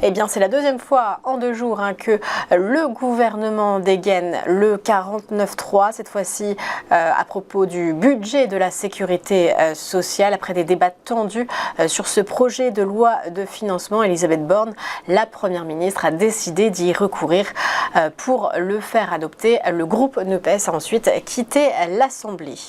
Eh bien, c'est la deuxième fois en 2 jours que le gouvernement dégaine le 49.3, cette fois-ci à propos du budget de la sécurité sociale. Après des débats tendus sur ce projet de loi de financement, Elisabeth Borne, la Première ministre, a décidé d'y recourir pour le faire adopter. Le groupe NUPES a ensuite quitté l'Assemblée.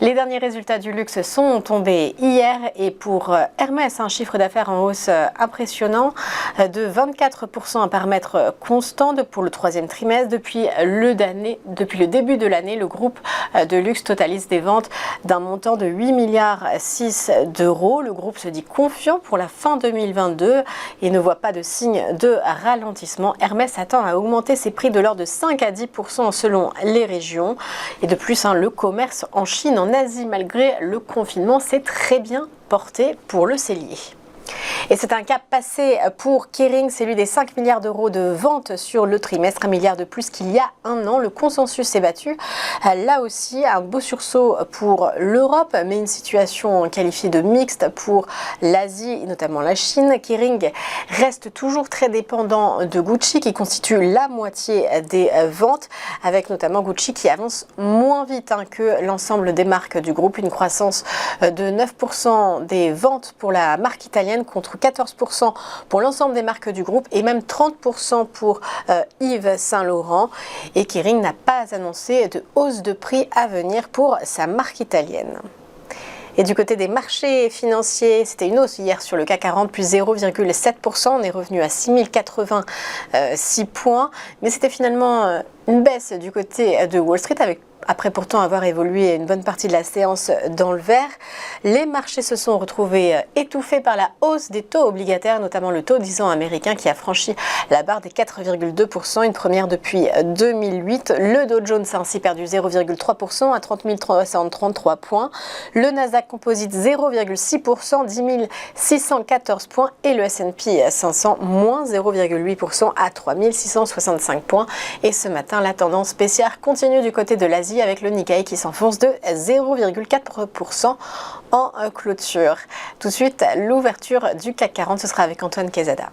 Les derniers résultats du luxe sont tombés hier et pour Hermès, un chiffre d'affaires en hausse impressionnant de 24% à paramètre constant pour le 3e trimestre. Depuis le début de l'année, le groupe de luxe totalise des ventes d'un montant de 8,6 milliards d'euros. Le groupe se dit confiant pour la fin 2022 et ne voit pas de signe de ralentissement. Hermès attend à augmenter ses prix de l'ordre de 5 à 10% selon les régions. Et de plus, le commerce en Chine, en Asie, malgré le confinement, s'est très bien porté pour le cellier. Et c'est un cap passé pour Kering, celui des 5 milliards d'euros de ventes sur le trimestre, 1 milliard de plus qu'il y a un an. Le consensus est battu. Là aussi, un beau sursaut pour l'Europe, mais une situation qualifiée de mixte pour l'Asie et notamment la Chine. Kering reste toujours très dépendant de Gucci qui constitue la moitié des ventes, avec notamment Gucci qui avance moins vite que l'ensemble des marques du groupe. Une croissance de 9% des ventes pour la marque italienne contre 14% pour l'ensemble des marques du groupe et même 30% pour Yves Saint Laurent. Et Kering n'a pas annoncé de hausse de prix à venir pour sa marque italienne. Et du côté des marchés financiers, c'était une hausse hier sur le CAC 40, plus 0,7%. On est revenu à 6086 points. Mais c'était finalement une baisse du côté de Wall Street après pourtant avoir évolué une bonne partie de la séance dans le vert. Les marchés se sont retrouvés étouffés par la hausse des taux obligataires, notamment le taux 10 ans américain qui a franchi la barre des 4,2%, une première depuis 2008. Le Dow Jones a ainsi perdu 0,3% à 30 333 points. Le Nasdaq Composite 0,6%, 10 614 points. Et le S&P 500 moins 0,8% à 3 665 points. Et ce matin, la tendance baissière continue du côté de l'Asie avec le Nikkei qui s'enfonce de 0,4% en clôture. Tout de suite, l'ouverture du CAC 40, ce sera avec Antoine Quezada.